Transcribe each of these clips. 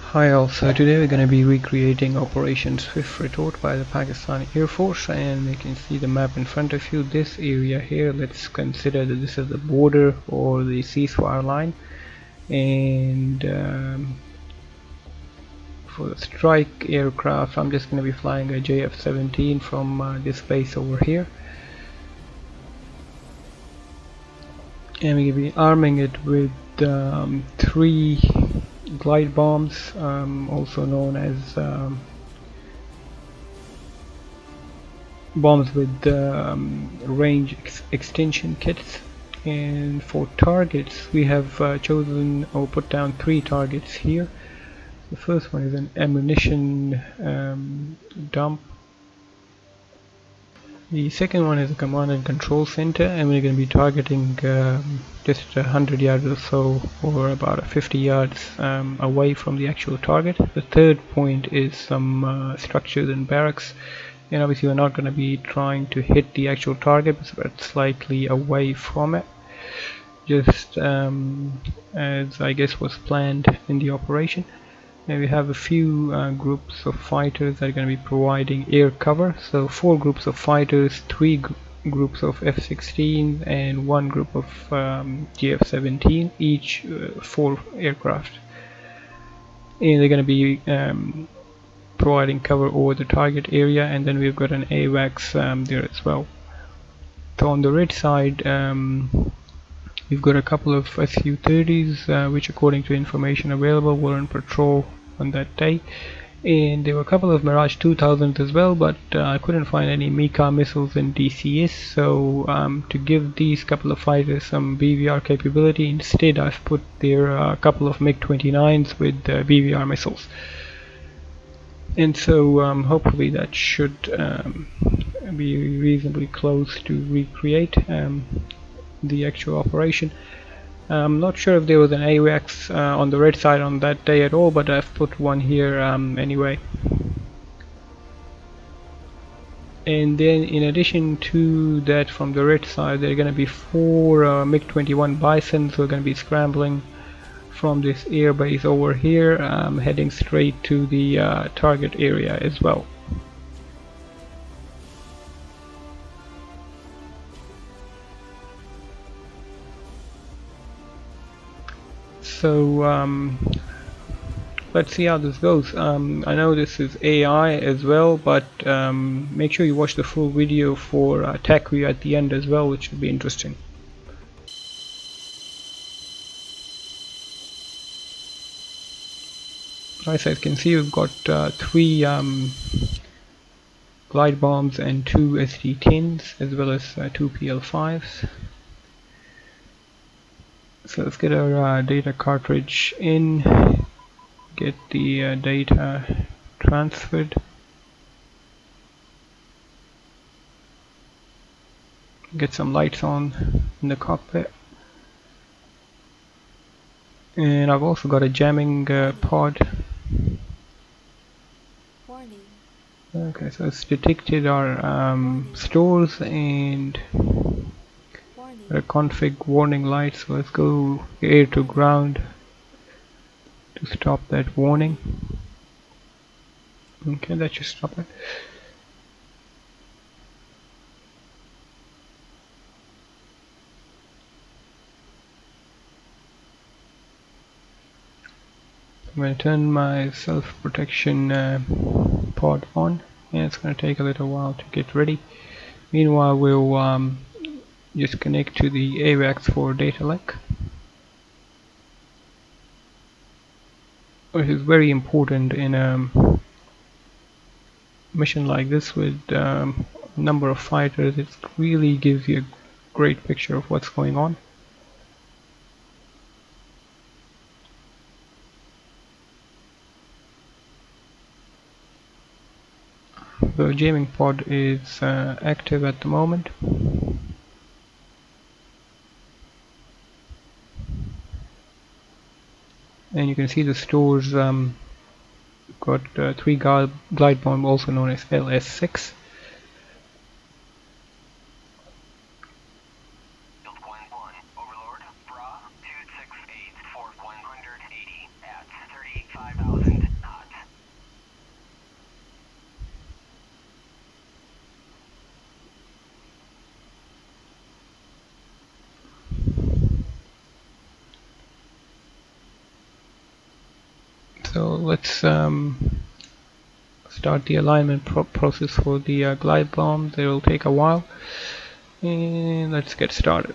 Hi all, so today we're going to be recreating Operation Swift Retort by the Pakistani Air Force, and you can see the map in front of you. This area here, let's consider that this is the border or the ceasefire line, and for the strike aircraft I'm just going to be flying a JF-17 from this base over here, and we're going to be arming it with 3 glide bombs, also known as bombs with range extension kits. And for targets we have chosen or put down 3 targets here. The first one is an ammunition dump. The second one is a command and control center, and we're going to be targeting just 100 yards or so, or about 50 yards away from the actual target. The third point is some structures and barracks, and obviously we're not going to be trying to hit the actual target, but slightly away from it, just as I guess was planned in the operation. And we have a few groups of fighters that are going to be providing air cover. So 4 groups of fighters, 3 groups of F-16, and 1 group of JF-17, each 4 aircraft. And they're going to be providing cover over the target area, and then we've got an AWACS there as well. So on the red side, we've got a couple of Su-30s which, according to information available, were on patrol on that day, and there were a couple of Mirage 2000s as well, but I couldn't find any Mika missiles in DCS, so to give these couple of fighters some BVR capability, instead I've put there a couple of MiG-29s with BVR missiles. And so hopefully that should be reasonably close to recreate the actual operation. I'm not sure if there was an AWACS on the red side on that day at all, but I've put one here anyway. And then in addition to that, from the red side there are going to be 4 MiG-21 Bisons who are going to be scrambling from this airbase over here, heading straight to the target area as well. So let's see how this goes. I know this is AI as well, but make sure you watch the full video for tech view at the end as well, which will be interesting. As you can see, we've got 3 glide bombs and 2 SD-10s, as well as 2 PL-5s. So let's get our data cartridge in, get the data transferred, get some lights on in the cockpit, and I've also got a jamming pod. Warning. Okay, so it's detected our stores and a config warning light, so let's go air to ground to stop that warning. Okay, that should stop it. I'm going to turn my self-protection pod on, and it's going to take a little while to get ready. Meanwhile, we'll just connect to the AWACS for data link, which is very important in a mission like this with a number of fighters. It really gives you a great picture of what's going on. The jamming pod is active at the moment. And you can see the stores got 3 glide bomb, also known as LS6. so let's start the alignment process for the glide bomb. It will take a while, and let's get started.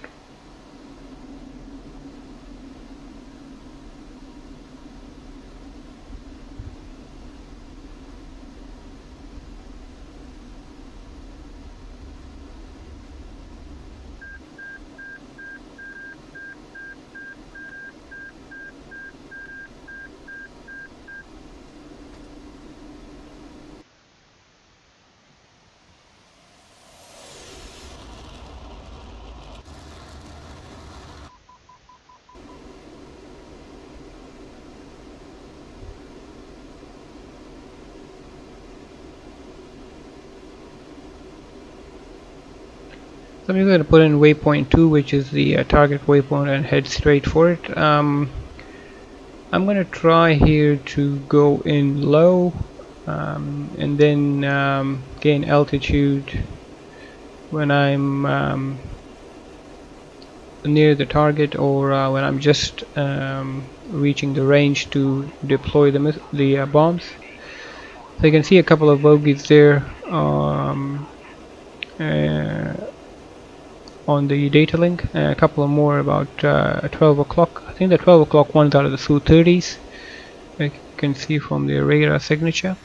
So I'm going to put in waypoint 2, which is the target waypoint, and head straight for it. I'm going to try here to go in low and then gain altitude when I'm near the target, or when I'm just reaching the range to deploy the bombs. So you can see a couple of bogies there on the data link, and a couple of more about 12 o'clock. I think the 12 o'clock ones are the Su-30s. You can see from the radar signature.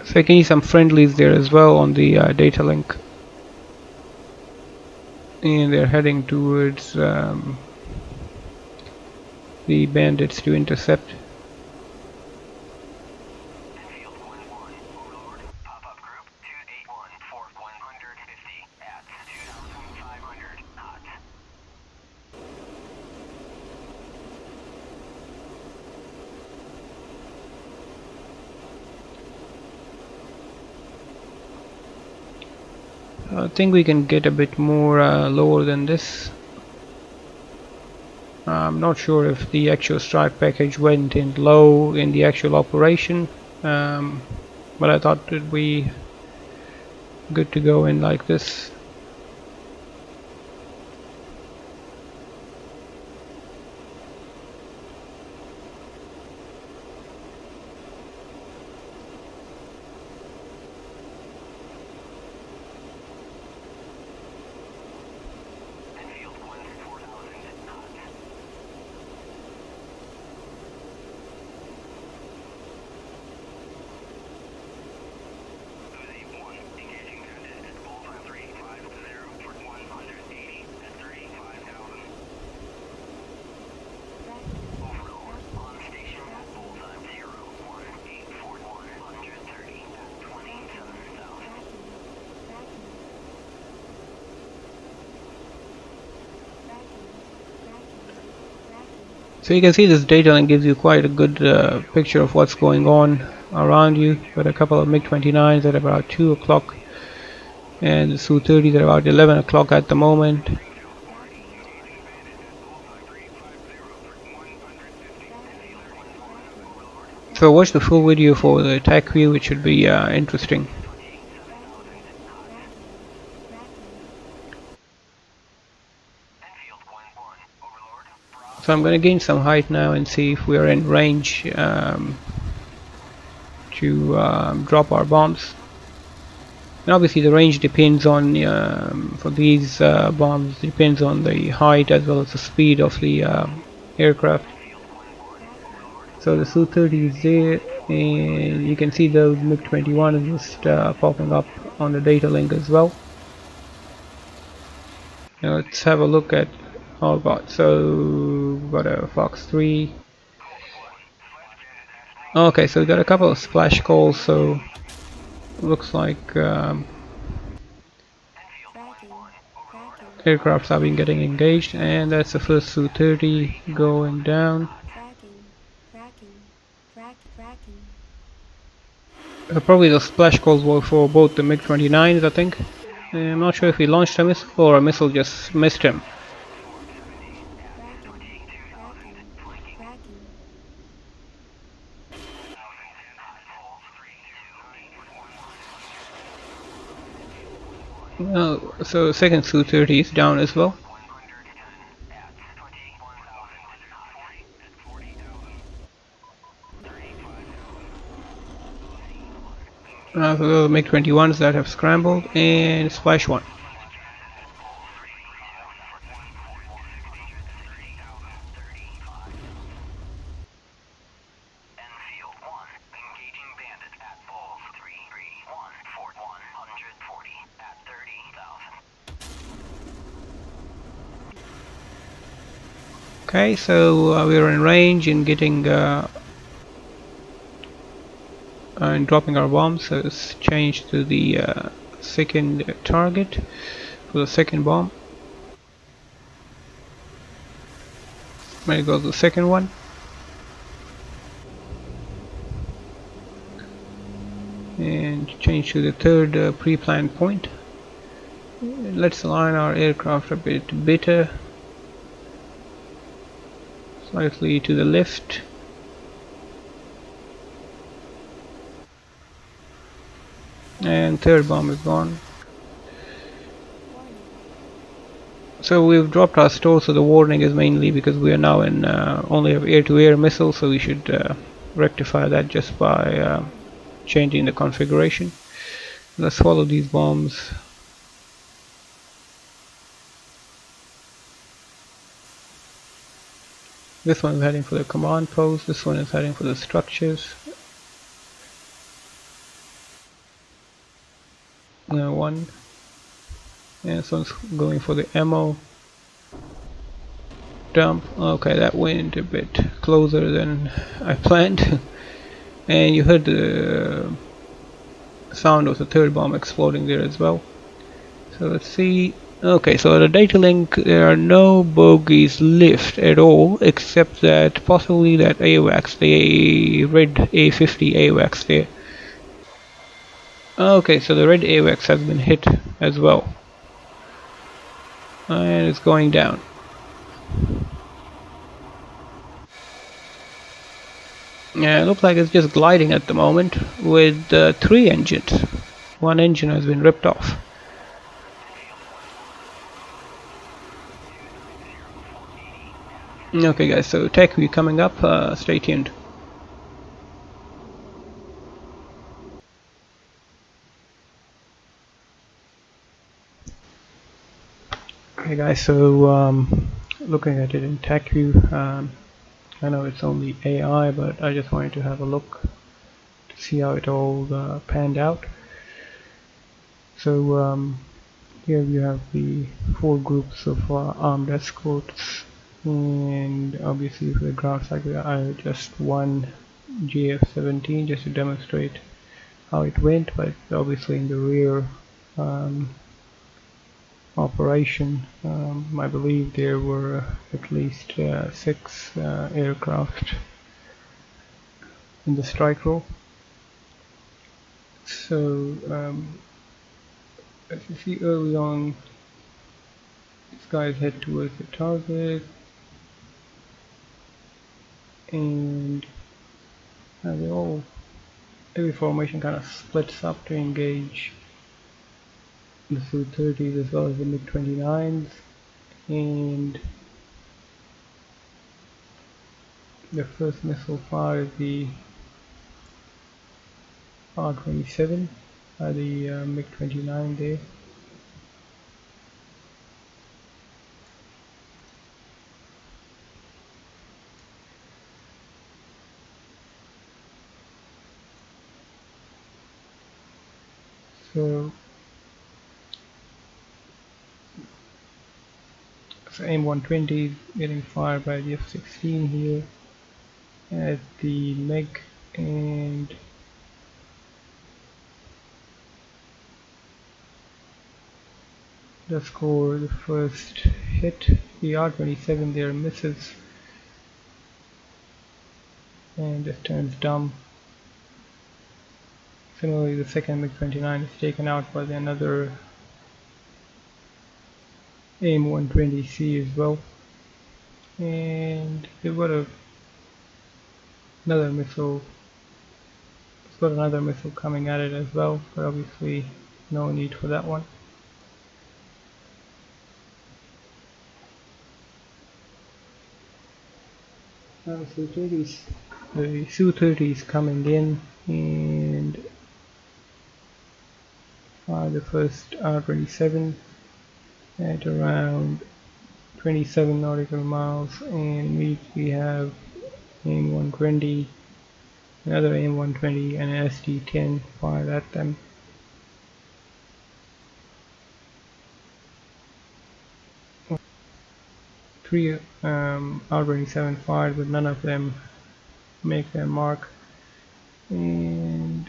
So you can see some friendlies there as well on the data link, and they're heading towards the bandits to intercept. I think we can get a bit more lower than this. I'm not sure if the actual strike package went in low in the actual operation, but I thought it'd be good to go in like this. So you can see this data link gives you quite a good picture of what's going on around you. Got a couple of MiG-29s at about 2 o'clock, and the Su-30s at about 11 o'clock at the moment. So watch the full video for the attack view, which should be interesting. So I'm going to gain some height now and see if we are in range to drop our bombs. And obviously the range depends on, for these bombs, depends on the height as well as the speed of the aircraft. So the Su-30 is there, and you can see those MiG-21 is just popping up on the data link as well. Now let's have a look at, oh god, so we've got a Fox 3. Okay, so we got a couple of splash calls, so looks like aircrafts have been getting engaged, and that's the first Su-30 going down. Probably the splash calls were for both the MiG-29s, I think. I'm not sure if he launched a missile or a missile just missed him. So second Su-30 is down as well. So the MiG-21s that have scrambled and splash one. Okay, so we're in range and getting and dropping our bombs. So let's change to the second target for the second bomb. There goes the second one. And change to the third pre-planned point. Let's align our aircraft a bit better, slightly to the left. And third bomb is gone. So we've dropped our store, so the warning is mainly because we are now in only have air-to-air missiles, so we should rectify that just by changing the configuration. Let's follow these bombs. This one is heading for the command post, this one is heading for the structures. One. And this one's going for the ammo dump. Okay, that went a bit closer than I planned. And you heard the sound of the third bomb exploding there as well. So let's see. Okay, so at the data link there are no bogies left at all, except that possibly that AWACS, the red A50 AWACS there. Okay, so the red AWACS has been hit as well. And it's going down. Yeah, it looks like it's just gliding at the moment with 3 engines. One engine has been ripped off. Okay guys, so tech view coming up, stay tuned. Okay guys, so looking at it in tech view, I know it's only AI, but I just wanted to have a look to see how it all panned out. So here you have the 4 groups of armed escorts, and obviously for the ground side I just one GF-17 just to demonstrate how it went, but obviously in the rear operation I believe there were at least 6 aircraft in the strike role. So as you see early on, these guys head towards the target, and every formation kind of splits up to engage the Su-30s as well as the MiG-29s, and the first missile fired the R-27 by the MiG-29 there. So AIM-120 getting fired by the F-16 here at the MiG, and the score, the first hit, the R-27 there misses and just turns dumb. Similarly, the second MiG-29 is taken out by another AIM-120C as well, and they've got another missile. It's got another missile coming at it as well, but obviously no need for that one. The Su-30 is coming in and fire the first R-27 at around 27 nautical miles, and we have AIM-120, another AIM-120 and an SD-10 fired at them. Three R-27 fired, but none of them make their mark, and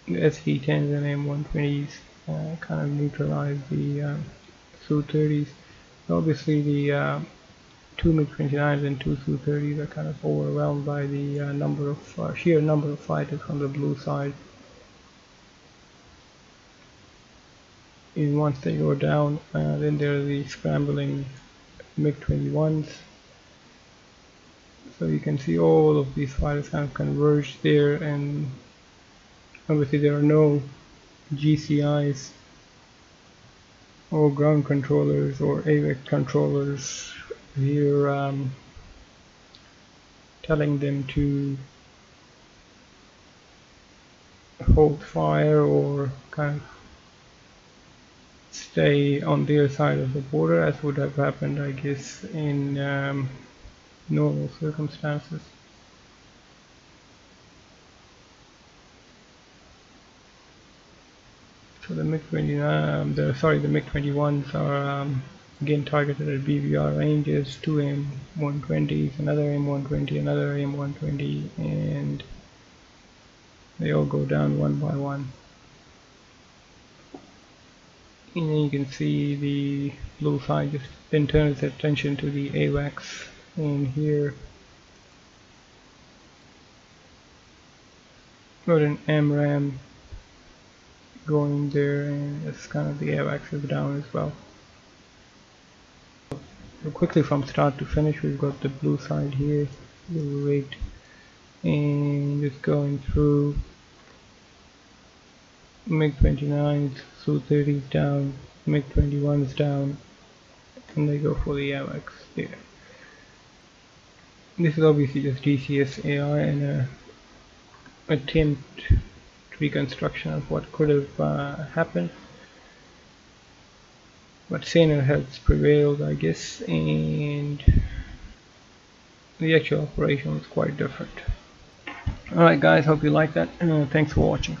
the SD-10s and AIM-120s kind of neutralize the Su-30s. Obviously the two MiG-29s and two Su-30s are kind of overwhelmed by the sheer number of fighters on the blue side. And once they go down, then there are the scrambling MiG-21s. So you can see all of these fighters kind of converge there, and obviously there are no GCIs or ground controllers or AVAC controllers here telling them to hold fire or kind of stay on their side of the border, as would have happened, I guess, in normal circumstances. So the MiG-29, the MiG-21s are again targeted at BVR ranges, two AIM-120s, another AIM-120, another AIM-120, and they all go down one by one. And then you can see the blue side just then turns its attention to the AWACS, and here got an MRAM going there, and it's kind of the AWACS is down as well. So quickly from start to finish, we've got the blue side here, rigged, and just going through MiG-29s, Su-30s down, MiG-21s down, and they go for the AWACS there. This is obviously just DCS AI and an attempt reconstruction of what could have happened, but saner heads prevailed, I guess, and the actual operation was quite different. Alright guys, hope you like that, and thanks for watching.